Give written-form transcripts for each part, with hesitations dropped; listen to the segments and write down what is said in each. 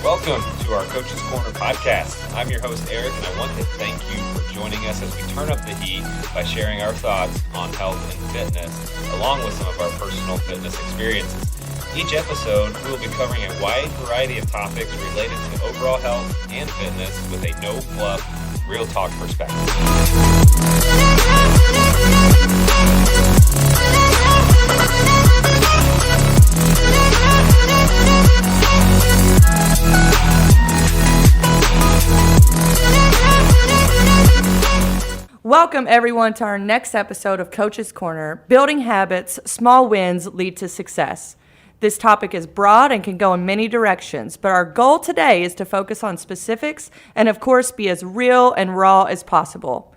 Welcome to our Coach's Corner podcast. I'm your host, Eric, and I want to thank you for joining us as we turn up the heat by sharing our thoughts on health and fitness, along with some of our personal fitness experiences. Each episode, we will be covering a wide variety of topics related to overall health and fitness with a no-fluff, real talk perspective. Welcome, everyone, to our next episode of Coach's Corner, Building Habits, Small Wins Lead to Success. This topic is broad and can go in many directions, but our goal today is to focus on specifics and, of course, be as real and raw as possible.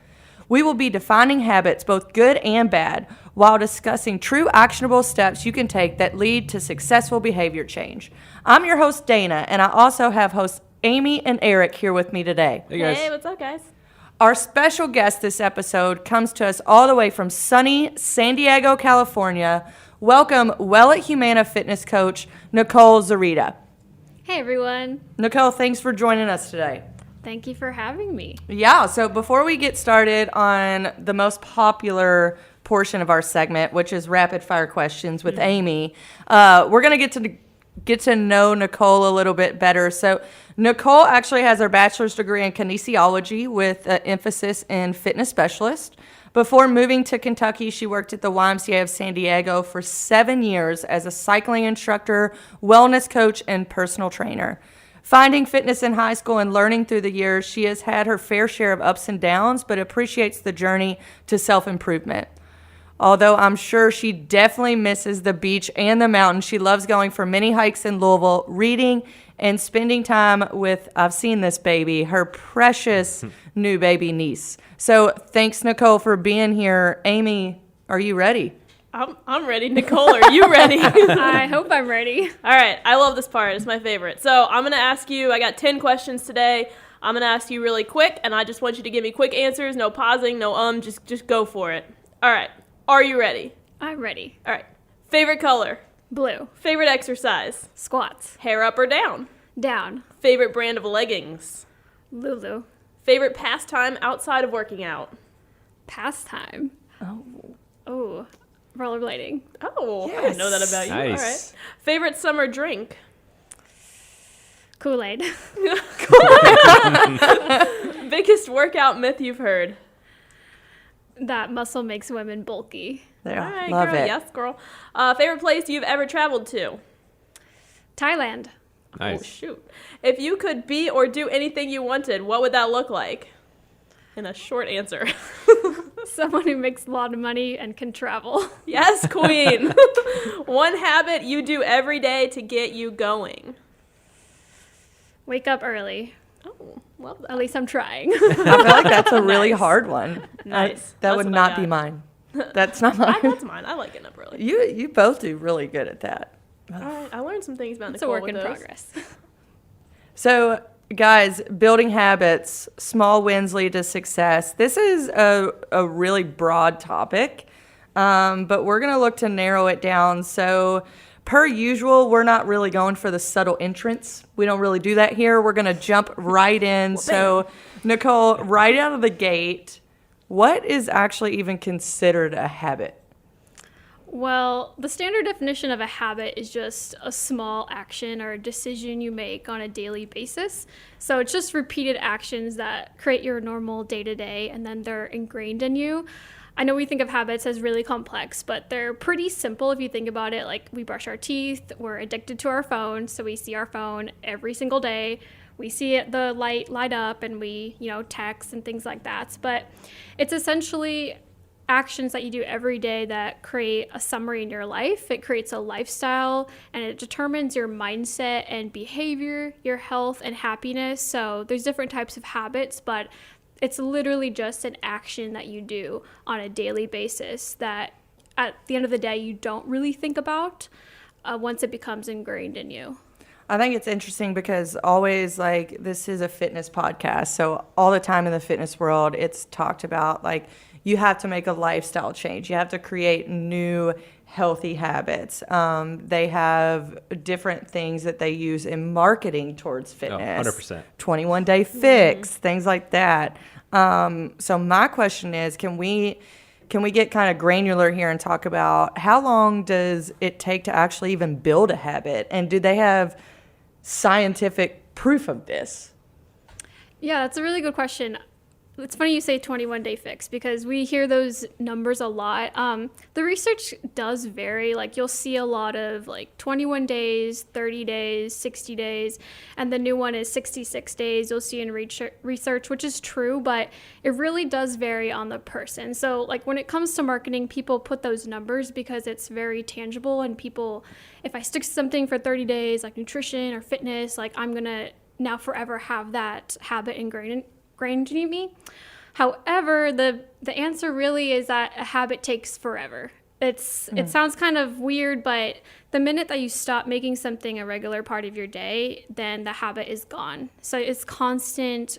We will be defining habits, both good and bad, while discussing true actionable steps you can take that lead to successful behavior change. I'm your host, Dana, and I also have hosts Amy and Eric here with me today. Hey, guys. Hey, what's up, guys? Our special guest this episode comes to us all the way from sunny San Diego, California. Welcome, Well at Humana fitness coach, Nicole Zarita. Hey, everyone. Nicole, thanks for joining us today. Thank you for having me. Yeah, so before we get started on the most popular portion of our segment, which is rapid fire questions with Amy, we're going to get to know Nicole a little bit better. So Nicole actually has her bachelor's degree in kinesiology with an emphasis in fitness specialist. Before moving to Kentucky, she worked at the YMCA of San Diego for 7 years as a cycling instructor, wellness coach, and personal trainer. Finding fitness in high school and learning through the years, she has had her fair share of ups and downs, but appreciates the journey to self-improvement. Although I'm sure she definitely misses the beach and the mountain, she loves going for many hikes in Louisville, reading, and spending time with, I've seen this baby, her precious new baby niece. So thanks, Nicole, for being here. Amy, are you ready? I'm ready. Nicole, are you ready? I hope I'm ready. All right. I love this part. It's my favorite. So I'm going to ask you, I got 10 questions today. I'm going to ask you really quick, and I just want you to give me quick answers. No pausing, no just go for it. All right. Are you ready? I'm ready. All right. Favorite color? Blue. Favorite exercise? Squats. Hair up or down? Down. Favorite brand of leggings? Lulu. Favorite pastime outside of working out? Pastime. Oh. Rollerblading. Oh, Yes. I didn't know that about you. Nice. All right. Favorite summer drink? Kool-Aid. Biggest workout myth you've heard? That muscle makes women bulky. There, All right, love girl. it. Yes, girl. Favorite place you've ever traveled to? Thailand. Oh, Nice. shoot. If you could be or do anything you wanted, what would that look like? In a short answer. Someone who makes a lot of money and can travel. Yes, queen. One habit you do every day to get you going. Wake up early. Oh, love that. At least I'm trying. I feel like that's a really Nice. hard one. Nice. That That's would what I not be got. mine. That's not mine. That's mine. I like getting up early. You both do really good at that. All right. I learned some things about It's a Nicole work with in those. progress. So, guys, building habits, small wins lead to success. This is a really broad topic, but we're going to look to narrow it down. So, per usual, we're not really going for the subtle entrance. We don't really do that here. We're going to jump right in. So, Nicole, right out of the gate, what is actually even considered a habit? Well, the standard definition of a habit is just a small action or a decision you make on a daily basis. So it's just repeated actions that create your normal day-to-day, and then they're ingrained in you. I know we think of habits as really complex, but they're pretty simple if you think about it. Like, we brush our teeth, we're addicted to our phone, so we see our phone every single day. We see it, the light up, and we, text and things like that. But it's essentially actions that you do every day that create a summary in your life. It creates a lifestyle, and it determines your mindset and behavior, your health and happiness. So there's different types of habits, but it's literally just an action that you do on a daily basis that at the end of the day you don't really think about once it becomes ingrained in you. I think it's interesting because always, like, this is a fitness podcast. So all the time in the fitness world, it's talked about, like, you have to make a lifestyle change. You have to create new healthy habits. They have different things that they use in marketing towards fitness. 100%. 21-day fix, things like that. So my question is, can we get kind of granular here and talk about how long does it take to actually even build a habit? And do they have scientific proof of this? Yeah, that's a really good question. It's funny you say 21-day fix because we hear those numbers a lot. The research does vary. Like you'll see a lot of like 21 days, 30 days, 60 days, and the new one is 66 days. You'll see in research, which is true, but it really does vary on the person. So like when it comes to marketing, people put those numbers because it's very tangible, and people, if I stick to something for 30 days, like nutrition or fitness, like I'm gonna now forever have that habit ingrained in me. However, the answer really is that a habit takes forever. It sounds kind of weird, but the minute that you stop making something a regular part of your day, then the habit is gone. So it's constant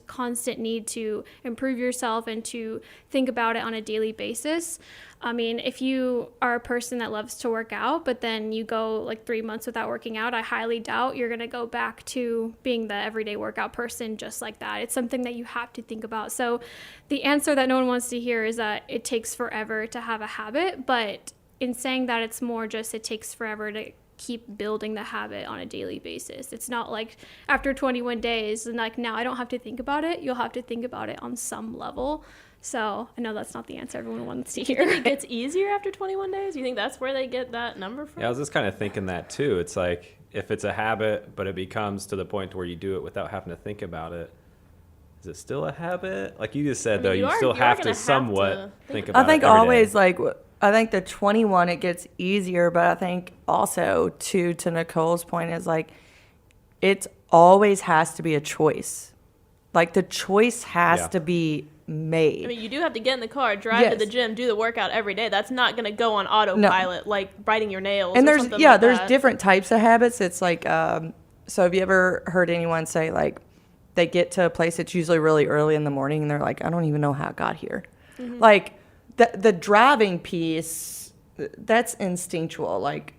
need to improve yourself and to think about it on a daily basis. I mean, if you are a person that loves to work out, but then you go like 3 months without working out, I highly doubt you're going to go back to being the everyday workout person just like that. It's something that you have to think about. So the answer that no one wants to hear is that it takes forever to have a habit, but in saying that, it's more just it takes forever to keep building the habit on a daily basis. It's not like after 21 days and like now I don't have to think about it. You'll have to think about it on some level. So I know that's not the answer everyone wants to hear. Do you think it gets easier after 21 days? You think that's where they get that number from? Yeah, I was just kind of thinking that too. It's like if it's a habit, but it becomes to the point where you do it without having to think about it, is it still a habit? Like you just said, though, you still have to somewhat think about it. I think every always day. I think the 21 it gets easier, but I think also to Nicole's point is like it always has to be a choice. Like the choice has to be made. I mean, you do have to get in the car, drive to the gym, do the workout every day. That's not going to go on autopilot, like biting your nails. And or there's something like there's that. different types of habits. It's like so have you ever heard anyone say like they get to a place that's usually really early in the morning and they're like, I don't even know how I got here. Mm-hmm. Like the driving piece, that's instinctual. Like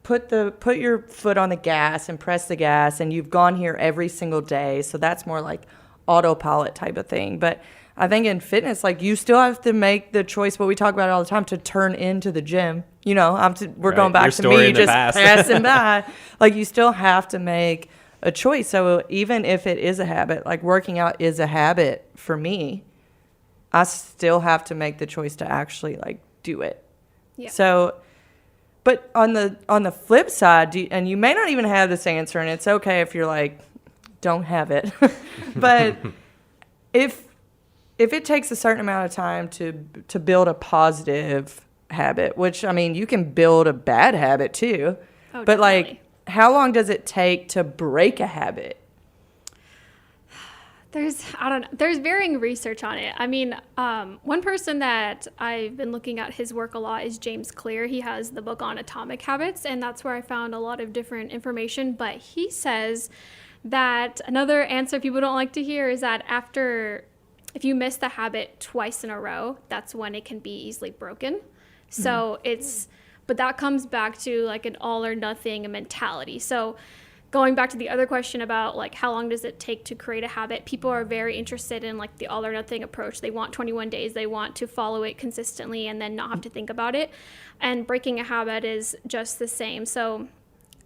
put your foot on the gas and press the gas, and you've gone here every single day. So that's more like autopilot type of thing. But I think in fitness, like you still have to make the choice, what we talk about all the time, to turn into the gym. You know, we're going back to me just passing by. Like you still have to make a choice. So even if it is a habit, like working out is a habit for me, I still have to make the choice to actually like do it. Yeah. So, but on the flip side, and you may not even have this answer, and it's okay if you're like, don't have it. But if it takes a certain amount of time to build a positive habit, which I mean, you can build a bad habit too. Oh, but definitely. like, how long does it take to break a habit? There's varying research on it. I mean, one person that I've been looking at his work a lot is James Clear. He has the book on atomic habits, and that's where I found a lot of different information. But he says that another answer people don't like to hear is that if you miss the habit twice in a row, that's when it can be easily broken. So but that comes back to like an all or nothing mentality. So going back to the other question about like how long does it take to create a habit, people are very interested in like the all or nothing approach. They want 21 days. They want to follow it consistently and then not have to think about it. And breaking a habit is just the same. So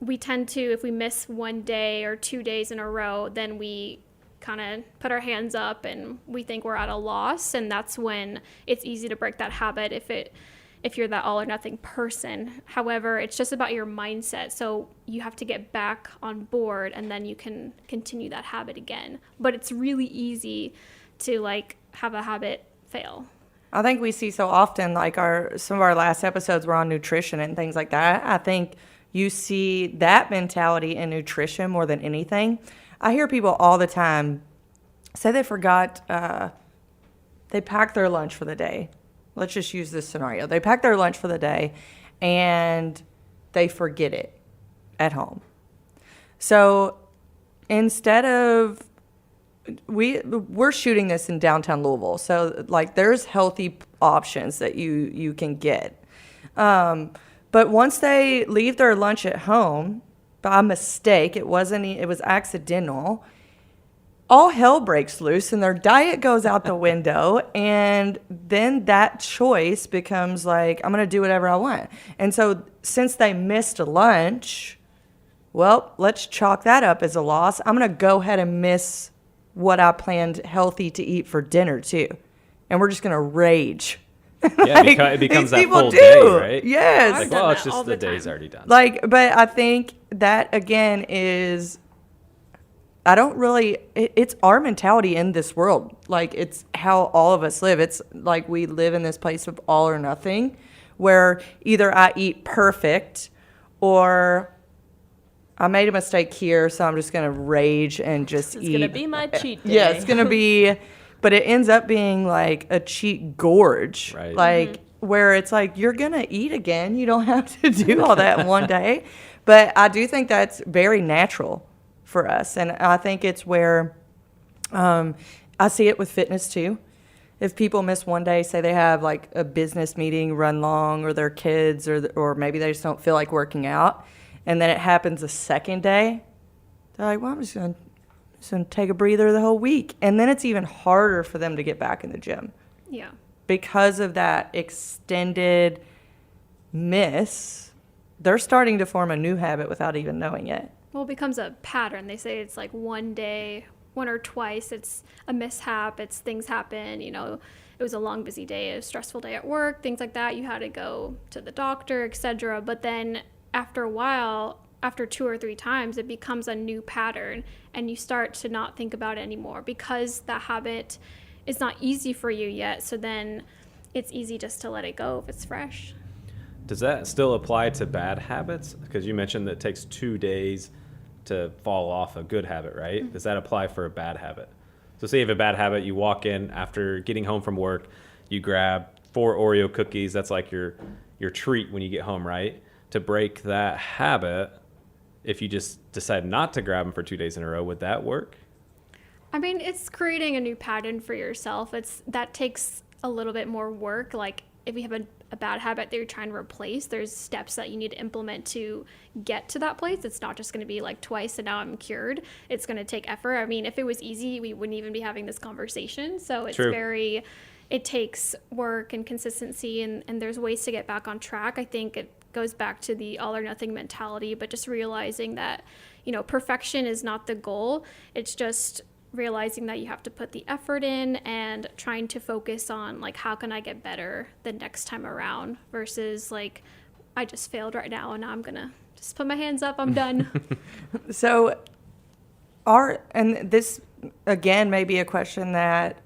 we tend to, if we miss 1 day or 2 days in a row, then we kind of put our hands up and we think we're at a loss. And that's when it's easy to break that habit if you're that all or nothing person. However, it's just about your mindset. So you have to get back on board and then you can continue that habit again. But it's really easy to like have a habit fail. I think we see so often, like some of our last episodes were on nutrition and things like that. I think you see that mentality in nutrition more than anything. I hear people all the time say they forgot, they packed their lunch for the day. Let's just use this scenario. They pack their lunch for the day and they forget it at home. So instead of, we're shooting this in downtown Louisville. So like there's healthy options that you can get. But once they leave their lunch at home, by mistake, it was accidental, all hell breaks loose and their diet goes out the window. And then that choice becomes like, I'm going to do whatever I want. And so since they missed lunch, well, let's chalk that up as a loss. I'm going to go ahead and miss what I planned healthy to eat for dinner too. And we're just going to rage. Yeah, it becomes that people full do. day, right? Yes. Like, I've done well, it's that all just the the day's time. already done. But I think that again is, it's our mentality in this world. Like, it's how all of us live. It's like we live in this place of all or nothing, where either I eat perfect or I made a mistake here, so I'm just going to rage and just It's eat. going to be my cheat day. Yeah, it's going to be, but it ends up being like a cheat gorge. Right. Like, where it's like, you're going to eat again. You don't have to do all that in one day. But I do think that's very natural for us. And I think it's where I see it with fitness too. If people miss one day, say they have like a business meeting run long, or their kids, or maybe they just don't feel like working out, and then it happens a second day, they're like, well, I'm just going to take a breather the whole week. And then it's even harder for them to get back in the gym Yeah. because of that extended miss. They're starting to form a new habit without even knowing it. Well, it becomes a pattern. They say it's like one day, one or twice, it's a mishap, it's things happen, you know, it was a long, busy day, a stressful day at work, things like that. You had to go to the doctor, etc. But then after a while, after 2 or 3 times, it becomes a new pattern and you start to not think about it anymore because that habit is not easy for you yet. So then it's easy just to let it go if it's fresh. Does that still apply to bad habits? Because you mentioned that it takes 2 days to fall off a good habit, right? Does that apply for a bad habit? So say you have a bad habit, you walk in after getting home from work, you grab 4 Oreo cookies, that's like your treat when you get home, right? To break that habit, if you just decide not to grab them for 2 days in a row, would that work? I mean, it's creating a new pattern for yourself. That takes a little bit more work. Like if you have a bad habit that you're trying to replace, there's steps that you need to implement to get to that place. It's not just going to be like twice and now I'm cured. It's going to take effort. I mean, if it was easy, we wouldn't even be having this conversation. So it's True. it takes work and consistency, and there's ways to get back on track. I think it goes back to the all or nothing mentality, but just realizing that, you know, perfection is not the goal. It's just realizing that you have to put the effort in and trying to focus on like, how can I get better the next time around versus like, I just failed right now and now I'm gonna just put my hands up, I'm done. So and this again may be a question that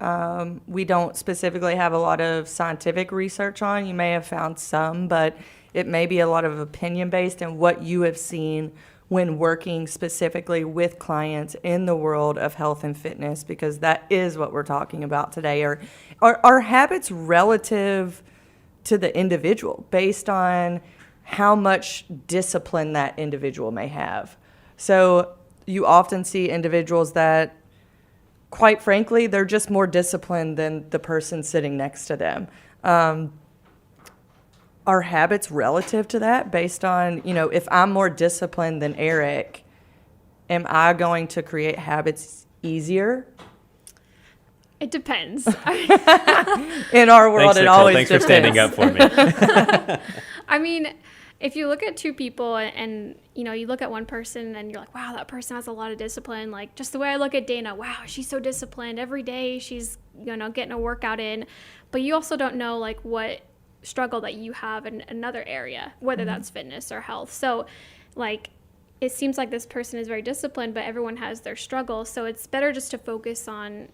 we don't specifically have a lot of scientific research on. You may have found some, but it may be a lot of opinion based and what you have seen when working specifically with clients in the world of health and fitness, because that is what we're talking about today. Are habits relative to the individual based on how much discipline that individual may have? So you often see individuals that, quite frankly, they're just more disciplined than the person sitting next to them. Are habits relative to that based on, you know, if I'm more disciplined than Eric, am I going to create habits easier? It depends. In our world, Thanks, it Nicole. always Thanks depends. for standing up for me. I mean, if you look at 2 people and, you know, you look at one person and you're like, wow, that person has a lot of discipline. Like just the way I look at Dana, wow, she's so disciplined. Every day she's, you know, getting a workout in. But you also don't know like what struggle that you have in another area, whether that's fitness or health. So like it seems like this person is very disciplined, but everyone has their struggles. So it's better just to focus on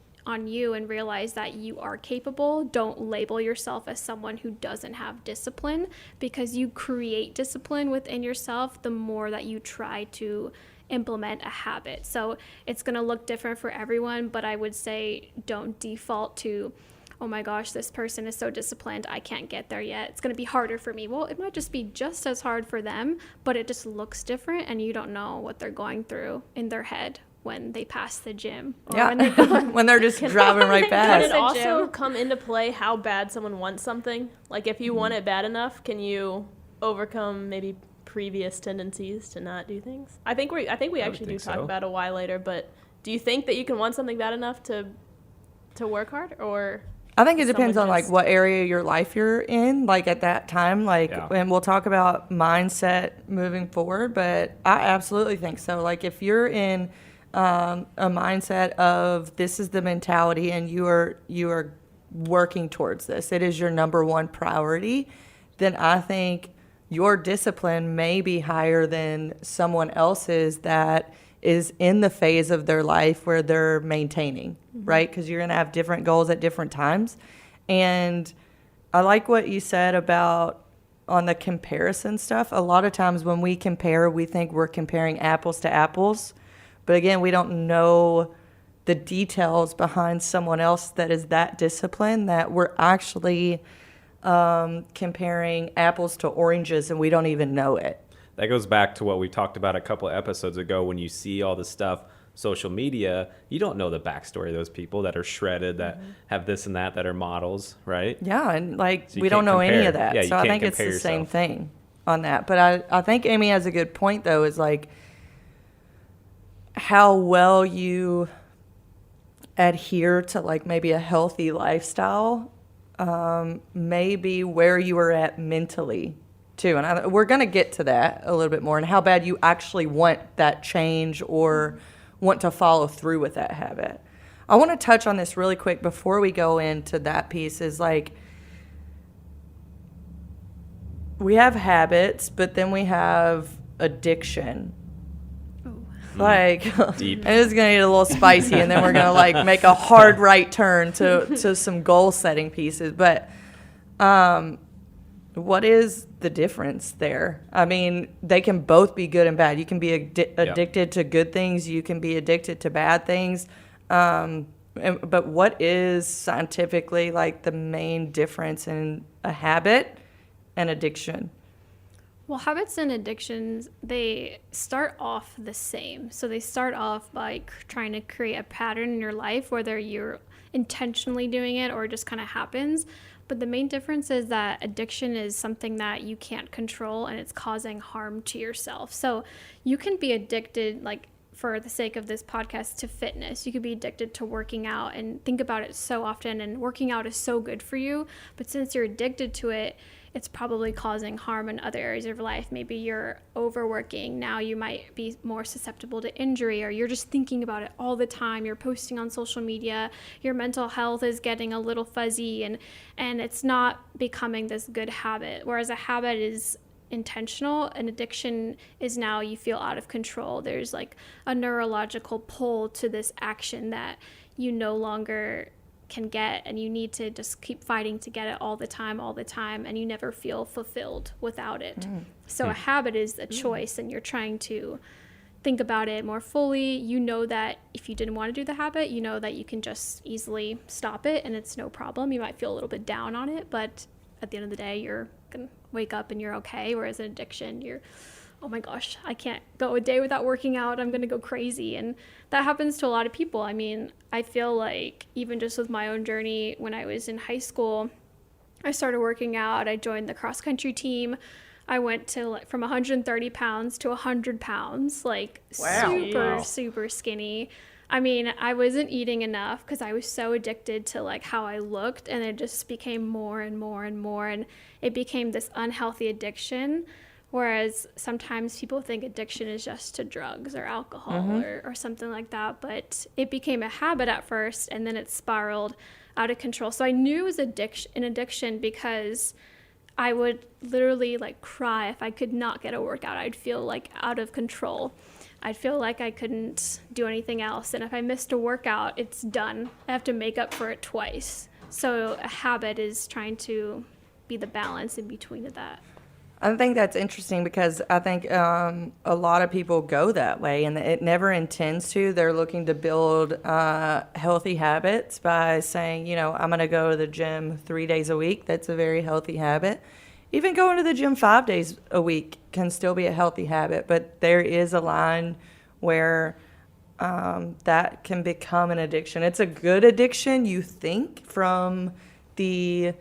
you and realize that you are capable. Don't label yourself as someone who doesn't have discipline, because you create discipline within yourself the more that you try to implement a habit. So it's going to look different for everyone, but I would say don't default to, oh my gosh, this person is so disciplined, I can't get there yet. It's going to be harder for me. Well, it might just be just as hard for them, but it just looks different, and you don't know what they're going through in their head when they pass the gym. Or Yeah, when they're going. when they're just driving right Can past. it the also gym. come into play how bad someone wants something? Like if you want it bad enough, can you overcome maybe previous tendencies to not do things? I think we actually do talk about a why later, but do you think that you can want something bad enough to work hard, or I think it depends on like what area of your life you're in, like at that time, like, and we'll talk about mindset moving forward, but I absolutely think so. Like if you're in a mindset of this is the mentality and you are working towards this, it is your number one priority, then I think your discipline may be higher than someone else's that is in the phase of their life where they're maintaining, right? Because you're going to have different goals at different times. And I like what you said about on the comparison stuff. A lot of times when we compare, we think we're comparing apples to apples. But again, we don't know the details behind someone else that is that disciplined, that we're actually comparing apples to oranges and we don't even know it. That goes back to what we talked about a couple of episodes ago. When you see all the stuff, social media, you don't know the backstory of those people that are shredded, that have this and that are models, right? Yeah, and like So we don't know any of that. Yeah, so I think it's the same thing on that. But I think Amy has a good point, though, is like how well you adhere to like maybe a healthy lifestyle, maybe where you are at mentally too. And we're going to get to that a little bit more and how bad you actually want that change or want to follow through with that habit. I want to touch on this really quick before we go into that piece is like we have habits, but then we have addiction. Like, Deep. and it's going to get a little spicy, and then we're going to, like, make a hard right turn to some goal-setting pieces. But what is the difference there? I mean, they can both be good and bad. You can be addicted to good things. You can be addicted to bad things. But what is scientifically, like, the main difference in a habit and addiction? Well, habits and addictions, they start off the same. So they start off by trying to create a pattern in your life, whether you're intentionally doing it or it just kind of happens. But the main difference is that addiction is something that you can't control and it's causing harm to yourself. So you can be addicted, like for the sake of this podcast, to fitness. You could be addicted to working out and think about it so often, and working out is so good for you. But since you're addicted to it, it's probably causing harm in other areas of your life. Maybe you're overworking. Now you might be more susceptible to injury, or you're just thinking about it all the time. You're posting on social media. Your mental health is getting a little fuzzy, and it's not becoming this good habit. Whereas a habit is intentional, an addiction is now you feel out of control. There's like a neurological pull to this action that you no longer can get, and you need to just keep fighting to get it all the time, and you never feel fulfilled without it. So a habit is a choice, and you're trying to think about it more fully. You know that if you didn't want to do the habit, you know that you can just easily stop it and it's no problem. You might feel a little bit down on it, but at the end of the day, you're gonna wake up and you're okay. Whereas an addiction, you're, oh my gosh, I can't go a day without working out. I'm going to go crazy. And that happens to a lot of people. I mean, I feel like even just with my own journey, when I was in high school, I started working out. I joined the cross country team. I went to like from 130 pounds to 100 pounds, like super skinny. I mean, I wasn't eating enough because I was so addicted to like how I looked, and it just became more and more and more. And it became this unhealthy addiction. Whereas sometimes people think addiction is just to drugs or alcohol or something like that. But it became a habit at first, and then it spiraled out of control. So I knew it was an addiction because I would literally like cry if I could not get a workout. I'd feel like out of control. I'd feel like I couldn't do anything else. And if I missed a workout, it's done. I have to make up for it twice. So a habit is trying to be the balance in between of that. I think that's interesting because I think a lot of people go that way, and it never intends to. They're looking to build healthy habits by saying, you know, I'm going to go to the gym 3 days a week. That's a very healthy habit. Even going to the gym 5 days a week can still be a healthy habit, but there is a line where that can become an addiction. It's a good addiction, you think, from the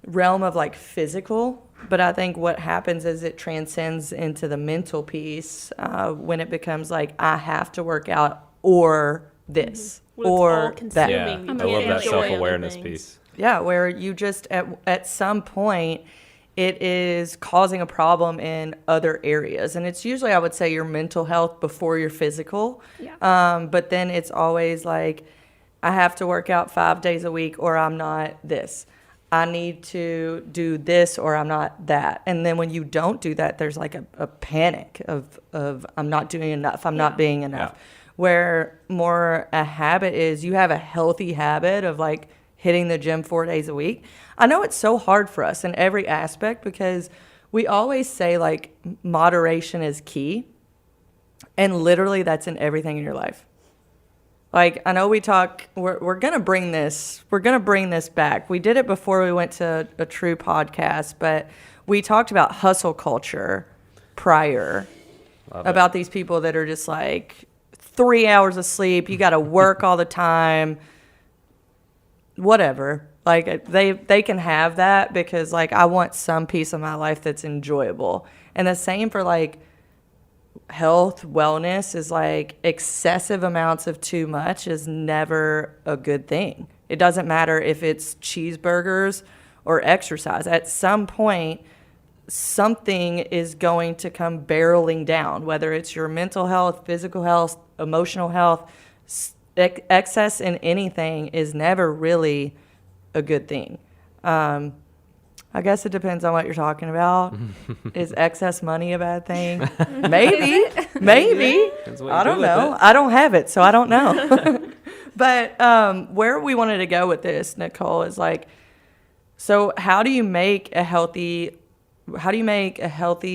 realm of like physical But I think what happens is it transcends into the mental piece when it becomes like, I have to work out or this When it's or all that. consuming. Yeah, You I can't love that enjoy other self-awareness things. piece. Yeah, where you just at some point it is causing a problem in other areas, and it's usually, I would say, your mental health before your physical. Yeah. But then it's always like, I have to work out 5 days a week, or I'm not this. I need to do this, or I'm not that. And then when you don't do that, there's like a panic of I'm not doing enough. I'm not being enough. Yeah. Where more a habit is, you have a healthy habit of like hitting the gym 4 days a week. I know it's so hard for us in every aspect because we always say like moderation is key. And literally that's in everything in your life. Like, I know we're going to bring this back. We did it before we went to a true podcast, but we talked about hustle culture prior, about these people that are just like 3 hours of sleep. You got to work all the time, whatever. Like they can have that because like, I want some piece of my life that's enjoyable. And the same for like, health, wellness is like excessive amounts of too much is never a good thing. It doesn't matter if it's cheeseburgers or exercise. At some point, something is going to come barreling down, whether it's your mental health, physical health, emotional health. Excess in anything is never really a good thing. I guess it depends on what you're talking about. Is excess money a bad thing? Maybe. Depends what you I do don't with know. it. I don't have it, so I don't know. But where we wanted to go with this, Nicole, is like, so how do you make a healthy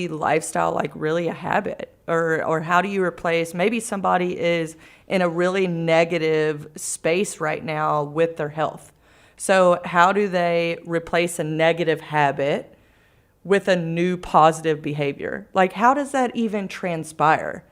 lifestyle like really a habit? Or how do you replace, maybe somebody is in a really negative space right now with their health. So how do they replace a negative habit with a new positive behavior? Like, how does that even transpire?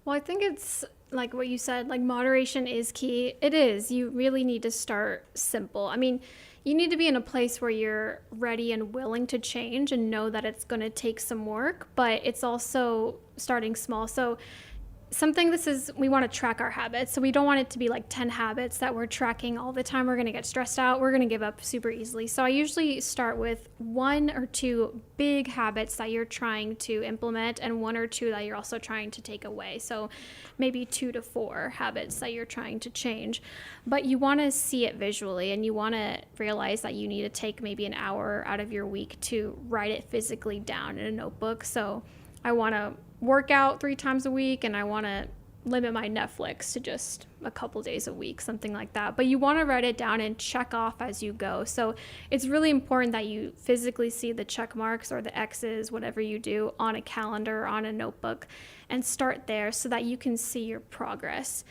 Well, I think it's like what you said, like moderation is key. It is. You really need to start simple. I mean, you need to be in a place where you're ready and willing to change and know that it's going to take some work, but it's also starting small. So we want to track our habits. So we don't want it to be like 10 habits that we're tracking all the time. We're going to get stressed out. We're going to give up super easily. So I usually start with 1 or 2 big habits that you're trying to implement and 1 or 2 that you're also trying to take away. So maybe 2 to 4 habits that you're trying to change. But you want to see it visually, and you want to realize that you need to take maybe an hour out of your week to write it physically down in a notebook. So I want to work out 3 times a week, and I want to limit my Netflix to just a couple days a week, something like that. But you want to write it down and check off as you go. So it's really important that you physically see the check marks or the X's, whatever you do, on a calendar, on a notebook, and start there so that you can see your progress.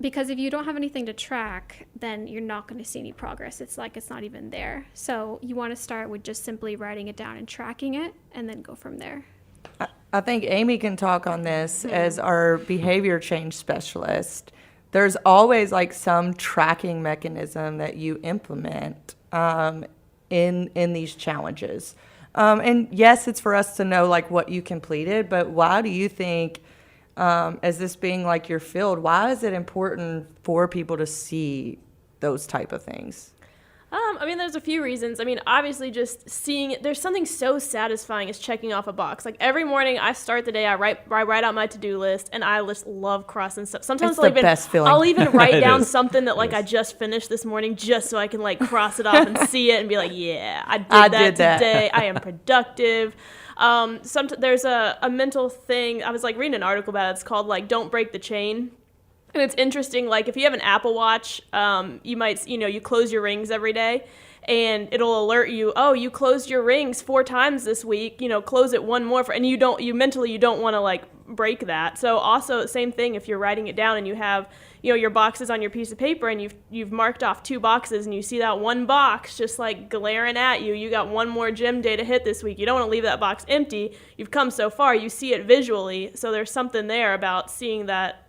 Because if you don't have anything to track, then you're not going to see any progress. It's like it's not even there. So you want to start with just simply writing it down and tracking it, and then go from there. I think Amy can talk on this as our behavior change specialist. There's always like some tracking mechanism that you implement in these challenges. And yes, it's for us to know like what you completed, but why do you think, as this being like your field, why is it important for people to see those type of things? I mean, there's a few reasons. I mean, obviously just seeing it, there's something so satisfying as checking off a box. Like every morning I start the day, I write out my to-do list, and I just love crossing stuff. Sometimes It's the best feeling. I'll even write It is. is. Something that like It is. I just finished this morning just so I can like cross it off and see it and be like, yeah, I did that today. I am productive. There's a mental thing. I was like reading an article about it. It's called like Don't Break the Chain. And it's interesting, like if you have an Apple Watch, you might, you close your rings every day and it'll alert you, oh, you closed your rings 4 times this week, close it 1 more, and you mentally don't want to like break that. So also same thing, if you're writing it down and you have, your boxes on your piece of paper and you've marked off 2 boxes and you see that 1 box just like glaring at you, you got 1 more gym day to hit this week. You don't want to leave that box empty. You've come so far, you see it visually. So there's something there about seeing that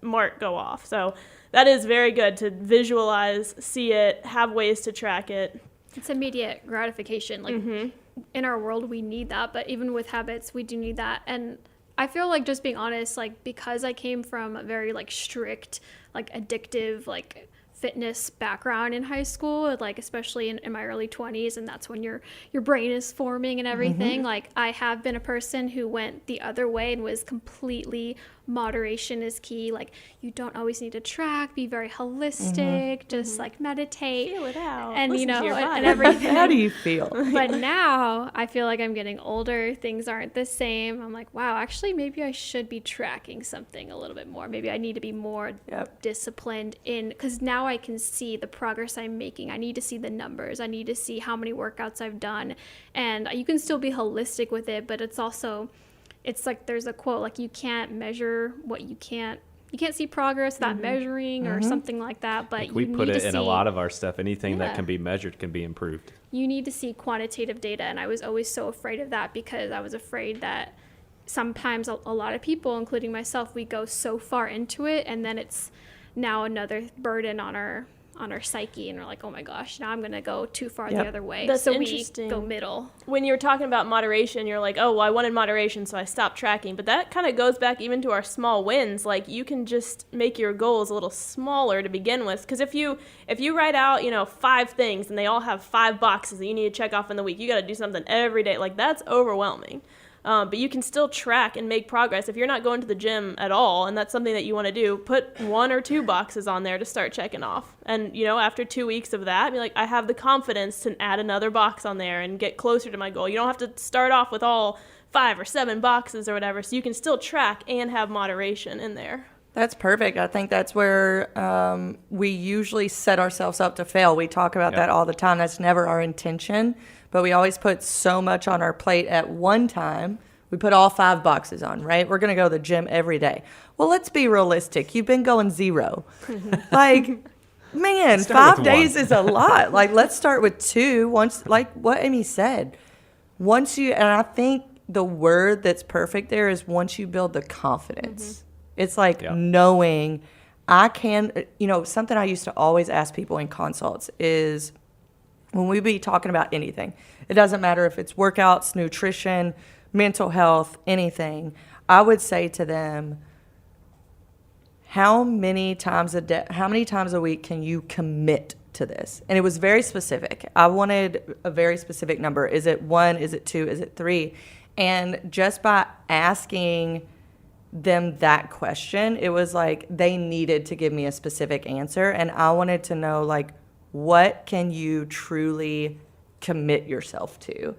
mark go off. So that is very good to visualize, see it, have ways to track it. It's immediate gratification. Like in our world, we need that, but even with habits, we do need that. And I feel like, just being honest, like because I came from a very like strict, like addictive, like fitness background in high school, like especially in my early 20s, and that's when your brain is forming and everything. Like I have been a person who went the other way and was completely moderation is key. Like you don't always need to track, be very holistic, just like meditate, Feel it out, and listen to your and body. everything. How do you feel? But now I feel like I'm getting older, things aren't the same. I'm like, wow, actually maybe I should be tracking something a little bit more. Maybe I need to be more disciplined in, because now I can see the progress I'm making. I need to see the numbers. I need to see how many workouts I've done. And you can still be holistic with it, but it's also, it's like there's a quote, like you can't measure what you can't see progress without measuring or something like that. But We you put need it to in see, a lot of our stuff. Anything that Yeah. can be measured can be improved. you need to see quantitative data. And I was always so afraid of that, because I was afraid that sometimes a lot of people, including myself, we go so far into it, and then it's now another burden on our psyche, and we're like, oh my gosh, now I'm going to go too far the other way. That's so interesting. we go middle. When you're talking about moderation, you're like, oh, well, I wanted moderation, so I stopped tracking. But that kind of goes back even to our small wins. Like, you can just make your goals a little smaller to begin with. Because if you write out, 5 things, and they all have 5 boxes that you need to check off in the week, you got to do something every day. Like, that's overwhelming. But you can still track and make progress. If you're not going to the gym at all, and that's something that you want to do, put 1 or 2 boxes on there to start checking off. And, after 2 weeks of that, be like, I have the confidence to add another box on there and get closer to my goal. You don't have to start off with all 5 or 7 boxes or whatever, so you can still track and have moderation in there. That's perfect. I think that's where we usually set ourselves up to fail. We talk about that all the time. That's never our intention, but we always put so much on our plate at one time. We put all 5 boxes on, right? We're going to go to the gym every day. Well, let's be realistic. You've been going 0. Like, man, Start 5 with days 1. is a lot. Like, let's start with 2. Once, like what Amy said, and I think the word that's perfect there is once you build the confidence. It's like knowing I can, something I used to always ask people in consults is when we be talking about anything, it doesn't matter if it's workouts, nutrition, mental health, anything, I would say to them, how many times a week can you commit to this? And it was very specific. I wanted a very specific number. Is it 1? Is it 2? Is it 3? And just by asking them that question, it was like they needed to give me a specific answer, and I wanted to know, like, what can you truly commit yourself to?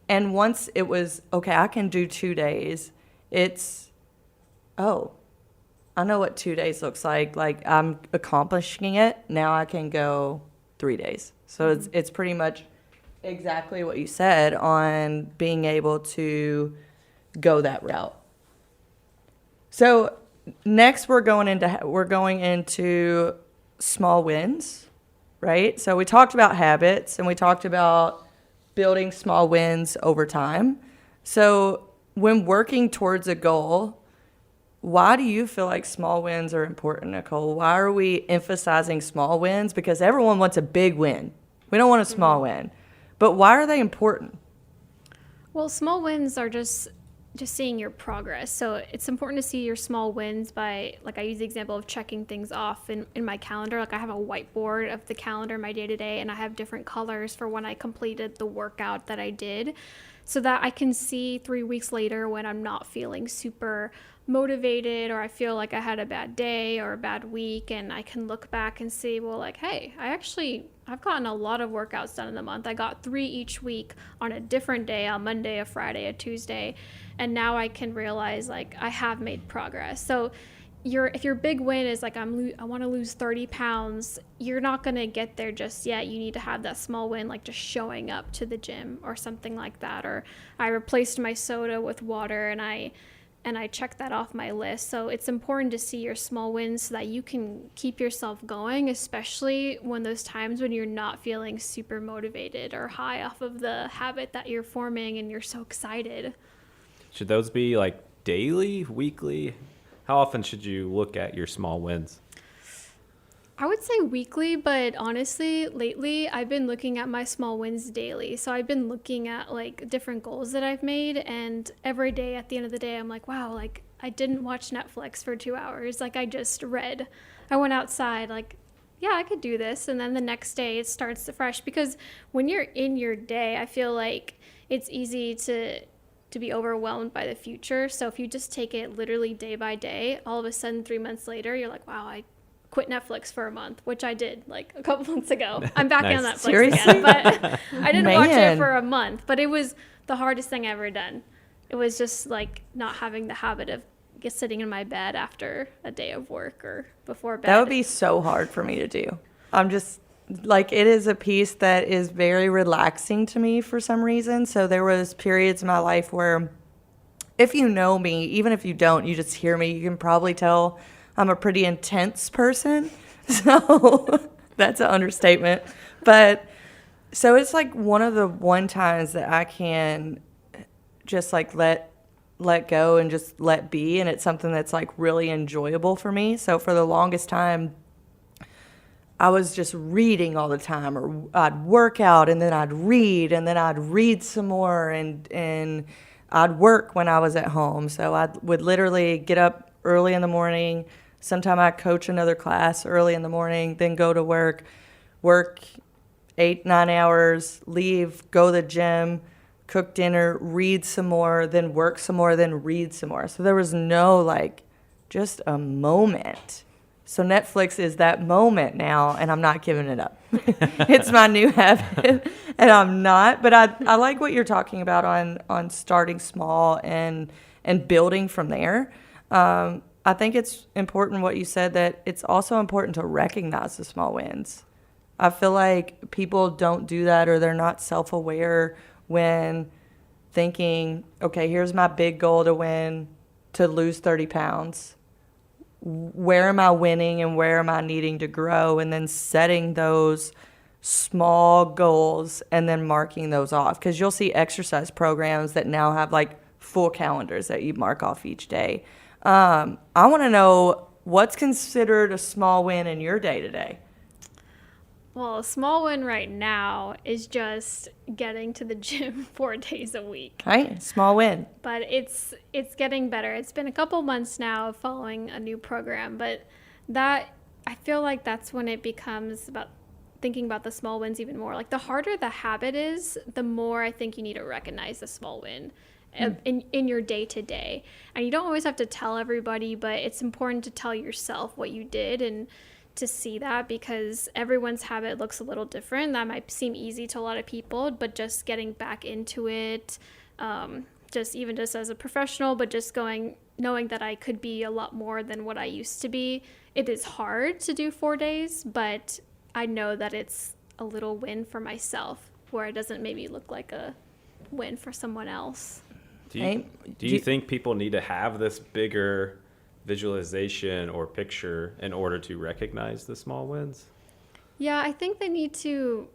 And once it was, okay, I can do 2 days, it's, oh, I know what 2 days looks like. Like, I'm accomplishing it. Now I can go 3 days. So it's pretty much exactly what you said on being able to go that route. So next we're going into small wins, right? So we talked about habits, and we talked about building small wins over time. So when working towards a goal, why do you feel like small wins are important, Nicole? Why are we emphasizing small wins? Because everyone wants a big win. We don't want a small win. But why are they important? Well, small wins are just seeing your progress. So it's important to see your small wins by, like, I use the example of checking things off in my calendar. Like, I have a whiteboard of the calendar, my day-to-day, and I have different colors for when I completed the workout that I did, so that I can see 3 weeks later when I'm not feeling super motivated, or I feel like I had a bad day or a bad week, and I can look back and see, well, like, hey, I've gotten a lot of workouts done in the month. I got 3 each week on a different day, a Monday, a Friday, a Tuesday. And now I can realize, like, I have made progress. So if your big win is like, I want to lose 30 pounds, you're not going to get there just yet. You need to have that small win, like just showing up to the gym or something like that. Or I replaced my soda with water, and I checked that off my list. So it's important to see your small wins so that you can keep yourself going, especially when those times when you're not feeling super motivated or high off of the habit that you're forming and you're so excited. Should those be like daily, weekly? How often should you look at your small wins? I would say weekly, but honestly, lately I've been looking at my small wins daily. So I've been looking at like different goals that I've made, and every day at the end of the day, I'm like, wow, like I didn't watch Netflix for 2 hours. Like I just read. I went outside, like, yeah, I could do this. And then the next day it starts fresh, because when you're in your day, I feel like it's easy to be overwhelmed by the future. So if you just take it literally day by day, all of a sudden 3 months later, you're like, wow, I quit Netflix for a month, which I did like a couple months ago. I'm back on Nice. Netflix Seriously? again, but I didn't watch Man. it for a month. But it was the hardest thing I ever done. It was just like not having the habit of just sitting in my bed after a day of work or before bed. That would be so hard for me to do. I'm just like, it is a piece that is very relaxing to me for some reason. So there was periods in my life where, if you know me, even if you don't, you just hear me, you can probably tell I'm a pretty intense person. So that's an understatement. But so it's like one of the times that I can just like let go and just let be, and it's something that's like really enjoyable for me. So for the longest time, I was just reading all the time, or I'd work out and then I'd read some more, and I'd work when I was at home. So I would literally get up early in the morning. Sometime I'd coach another class early in the morning, then go to work 8-9 hours, leave, go to the gym, cook dinner, read some more, then work some more, then read some more. So there was no like just a moment. So Netflix is that moment now, and I'm not giving it up. It's my new habit, and I'm not. But I like what you're talking about on starting small and building from there. I think it's important what you said, that it's also important to recognize the small wins. I feel like people don't do that, or they're not self-aware when thinking, okay, here's my big goal to lose 30 pounds. Where am I winning and where am I needing to grow? And then setting those small goals and then marking those off. Because you'll see exercise programs that now have like full calendars that you mark off each day. I want to know, what's considered a small win in your day-to-day? Well, a small win right now is just getting to the gym 4 days a week. Right? Small win. But it's getting better. It's been a couple months now of following a new program, but that, I feel like that's when it becomes about thinking about the small wins even more. Like the harder the habit is, the more I think you need to recognize the small win in your day to day. And you don't always have to tell everybody, but it's important to tell yourself what you did and to see that, because everyone's habit looks a little different. That might seem easy to a lot of people, but just getting back into it, just as a professional, but just knowing that I could be a lot more than what I used to be. It is hard to do 4 days, but I know that it's a little win for myself, where it doesn't maybe look like a win for someone else. Do you think people need to have this bigger visualization or picture in order to recognize the small wins? Yeah, I think they need to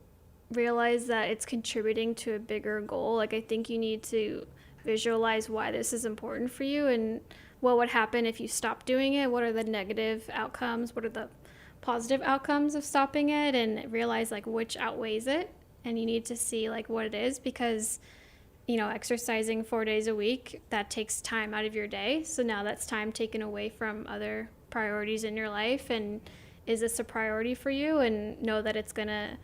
realize that it's contributing to a bigger goal. Like, I think you need to visualize why this is important for you and what would happen if you stop doing it. What are the negative outcomes? What are the positive outcomes of stopping it? And realize like which outweighs it. And you need to see like what it is, because exercising 4 days a week, that takes time out of your day. So now that's time taken away from other priorities in your life. And is this a priority for you? And know that it's going to,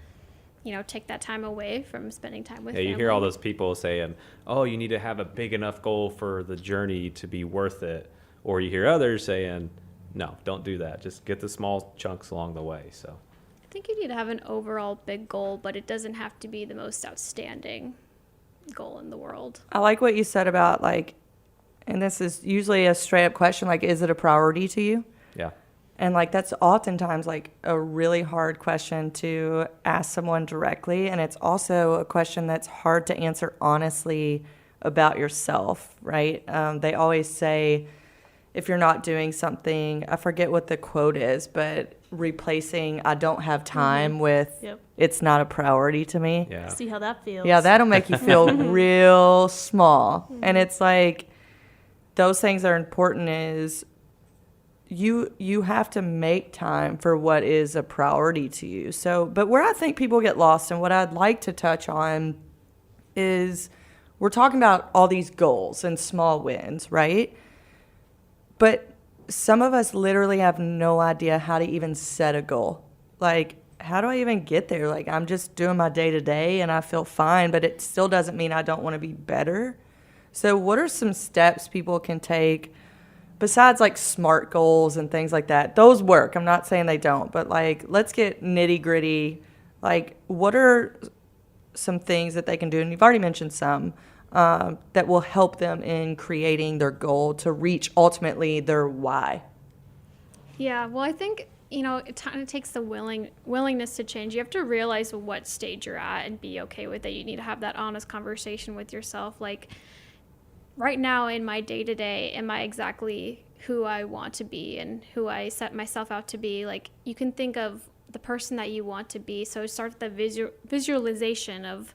take that time away from spending time with family. You hear all those people saying, oh, you need to have a big enough goal for the journey to be worth it. Or you hear others saying, no, don't do that. Just get the small chunks along the way. So I think you need to have an overall big goal, but it doesn't have to be the most outstanding goal in the world. I like what you said about like, and this is usually a straight up question, like, is it a priority to you? yeah. And like, that's oftentimes like a really hard question to ask someone directly. And it's also a question that's hard to answer honestly about yourself, right? They always say, if you're not doing something, I forget what the quote is, but replacing I don't have time with Yep. it's not a priority to me. Yeah. See how that feels. Yeah, that'll make you feel real small. And it's like, those things are important. Is you have to make time for what is a priority to you. So, but where I think people get lost and what I'd like to touch on is we're talking about all these goals and small wins, right? But some of us literally have no idea how to even set a goal. Like, how do I even get there? Like, I'm just doing my day to day and I feel fine, but it still doesn't mean I don't want to be better. So what are some steps people can take besides like SMART goals and things like that? Those work. I'm not saying they don't, but like, let's get nitty gritty. Like, what are some things that they can do? And you've already mentioned some that will help them in creating their goal to reach ultimately their why. Yeah, well, I think, it kind of takes the willingness to change. You have to realize what stage you're at and be okay with it. You need to have that honest conversation with yourself. Like, right now in my day-to-day, am I exactly who I want to be and who I set myself out to be? Like, you can think of the person that you want to be. So start with the visualization of,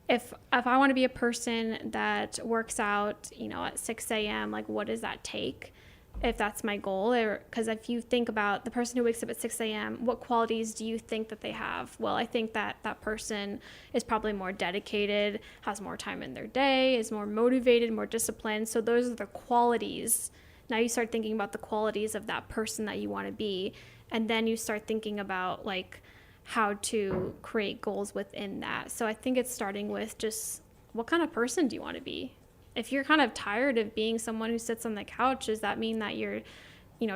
if I want to be a person that works out, at 6 a.m., like, what does that take? If that's my goal, because if you think about the person who wakes up at 6 a.m., what qualities do you think that they have? Well, I think that that person is probably more dedicated, has more time in their day, is more motivated, more disciplined. So those are the qualities. Now you start thinking about the qualities of that person that you want to be. And then you start thinking about like how to create goals within that. So I think it's starting with just what kind of person do you want to be? If you're kind of tired of being someone who sits on the couch, does that mean that you're,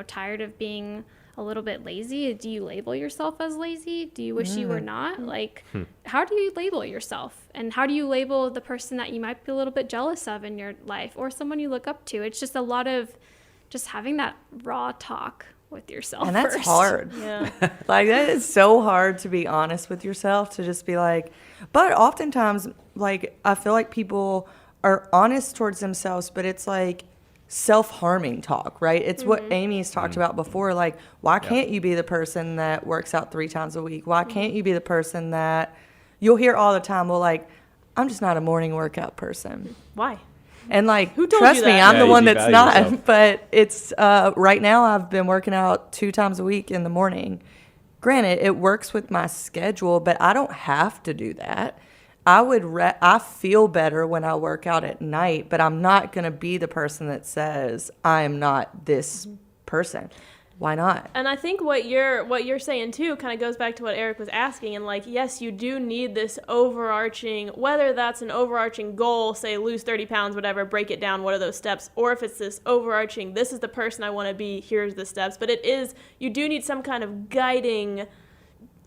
tired of being a little bit lazy? Do you label yourself as lazy? Do you wish you were not? Like, how do you label yourself? And how do you label the person that you might be a little bit jealous of in your life or someone you look up to? It's just a lot of just having that raw talk with yourself. And that's first. hard. Yeah. Like, that is so hard to be honest with yourself, to just be like, but oftentimes, like, I feel like people are honest towards themselves, but it's like self-harming talk, right? It's what Amy's talked about before. Like, why can't you be the person that works out 3 times a week? Why can't you be the person that you'll hear all the time? Well, like, I'm just not a morning workout person. Why? And like, Who told trust you me, that? I'm Yeah, the you one that's devalue not. yourself. But it's right now I've been working out 2 times a week in the morning. Granted, it works with my schedule, but I don't have to do that. I feel better when I work out at night, but I'm not going to be the person that says I am not this person. Why not? And I think what you're saying too kind of goes back to what Eric was asking, and like, yes, you do need this overarching, whether that's an overarching goal, say lose 30 pounds, whatever, break it down, what are those steps, or if it's this overarching, this is the person I want to be, here's the steps. But you do need some kind of guiding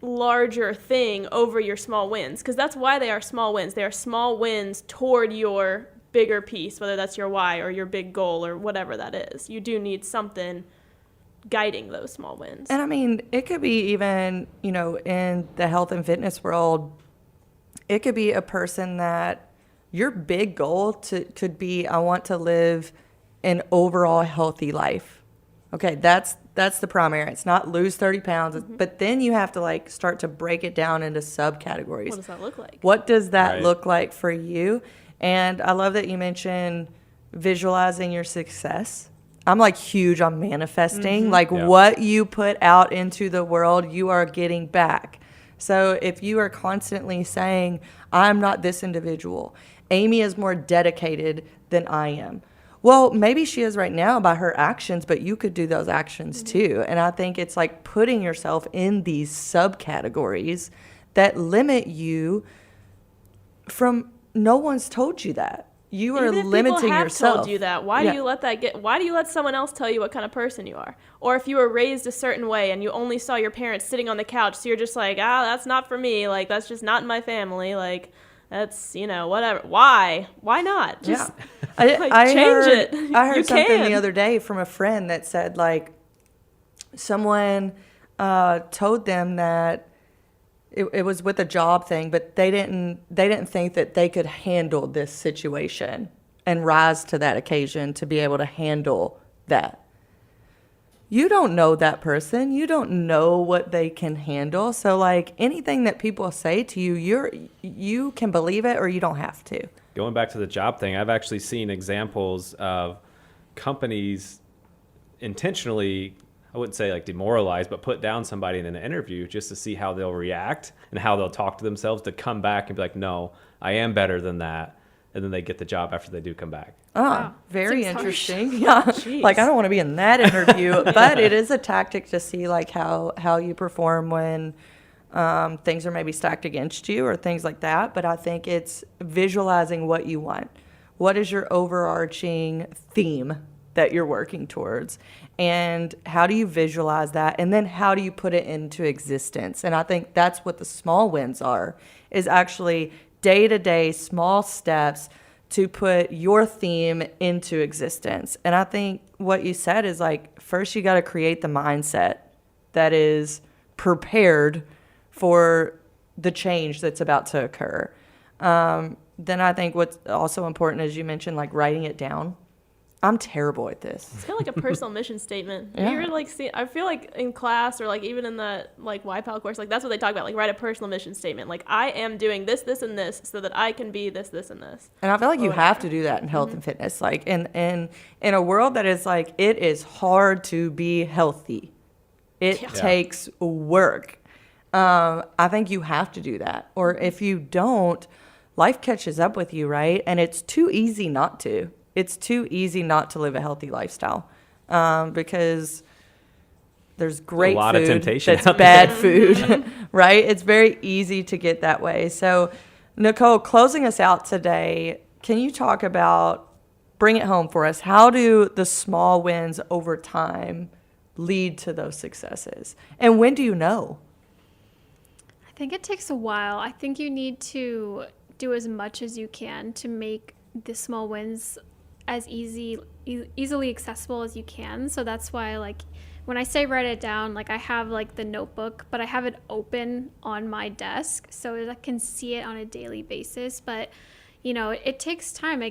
larger thing over your small wins, because that's why they are small wins. They are small wins toward your bigger piece, whether that's your why or your big goal or whatever that is. You do need something guiding those small wins. And I mean, it could be even, in the health and fitness world, it could be a person that your big goal could be, I want to live an overall healthy life. Okay, that's the primary. It's not lose 30 pounds, but then you have to like start to break it down into subcategories. What does that look like? What does that Right. look like for you? And I love that you mentioned visualizing your success. I'm like huge on manifesting. Like, Yeah. what you put out into the world, you are getting back. So if you are constantly saying, I'm not this individual, Amy is more dedicated than I am. Well, maybe she is right now by her actions, but you could do those actions too. And I think it's like putting yourself in these subcategories that limit you from, no one's told you that. You are Even if limiting people have yourself. told you that, why Yeah. do you let that get? Why do you let someone else tell you what kind of person you are? Or if you were raised a certain way and you only saw your parents sitting on the couch, so you're just like, that's not for me. Like, that's just not in my family. Like, that's, whatever. Why? Why not? Just I change heard, it. I heard You something can. the other day from a friend that said, like, someone told them that it was with a job thing, but they didn't think that they could handle this situation and rise to that occasion to be able to handle that. You don't know that person. You don't know what they can handle. So like, anything that people say to you, you can believe it or you don't have to. Going back to the job thing, I've actually seen examples of companies intentionally, I wouldn't say like demoralize, but put down somebody in an interview just to see how they'll react and how they'll talk to themselves to come back and be like, no, I am better than that. And then they get the job after they do come back. Oh, Wow. very Seems harsh. interesting. Yeah. Jeez. Like, I don't want to be in that interview, but it is a tactic to see like how you perform when things are maybe stacked against you or things like that. But I think it's visualizing what you want. What is your overarching theme that you're working towards? And how do you visualize that? And then how do you put it into existence? And I think that's what the small wins are, is actually day-to-day small steps to put your theme into existence. And I think what you said is like, first you got to create the mindset that is prepared for the change that's about to occur. Then I think what's also important, as you mentioned, like writing it down. I'm terrible at this. It's kind of like a personal mission statement. Yeah. You're like, I feel like in class or like even in the like YPAL course, like that's what they talk about. Like write a personal mission statement. Like I am doing this, this, and this so that I can be this, this, and this. And I feel like you have to do that in health and fitness. Like in a world that is like, it is hard to be healthy. It takes work. I think you have to do that. Or if you don't, life catches up with you, right? And it's too easy not to. It's too easy not to live a healthy lifestyle because there's great a lot of food temptation that's out bad food, right? It's very easy to get that way. So, Nicole, closing us out today, can you talk about, bring it home for us, how do the small wins over time lead to those successes? And when do you know? I think it takes a while. I think you need to do as much as you can to make the small wins as easily accessible as you can. So that's why, like, when I say write it down, like I have like the notebook, but I have it open on my desk so that I can see it on a daily basis. But you know, it takes time.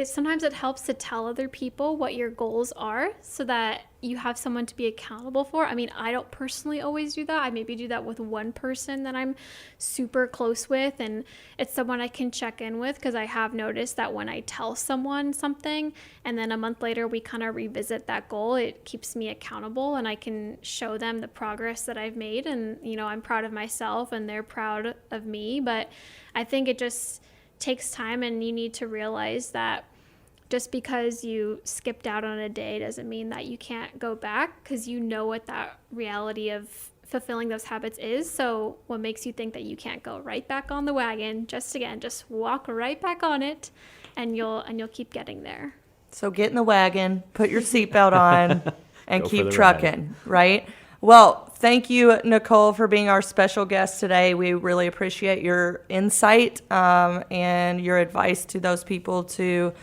Sometimes it helps to tell other people what your goals are so that you have someone to be accountable for. I mean, I don't personally always do that. I maybe do that with one person that I'm super close with, and it's someone I can check in with, because I have noticed that when I tell someone something and then a month later we kind of revisit that goal, it keeps me accountable and I can show them the progress that I've made, and you know, I'm proud of myself and they're proud of me. But I think it just takes time, and you need to realize that just because you skipped out on a day doesn't mean that you can't go back, because you know what that reality of fulfilling those habits is. So what makes you think that you can't go right back on the wagon? Just walk right back on it, and you'll keep getting there. So get in the wagon, put your seatbelt on, and Go for keep the trucking, right? Well, thank you, Nicole, for being our special guest today. We really appreciate your insight and your advice to those people to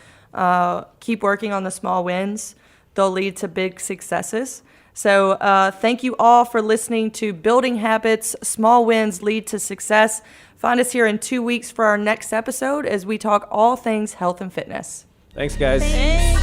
keep working on the small wins. They'll lead to big successes. So thank you all for listening to Building Habits, Small Wins Lead to Success. Find us here in 2 weeks for our next episode as we talk all things health and fitness. Thanks, guys. Thanks.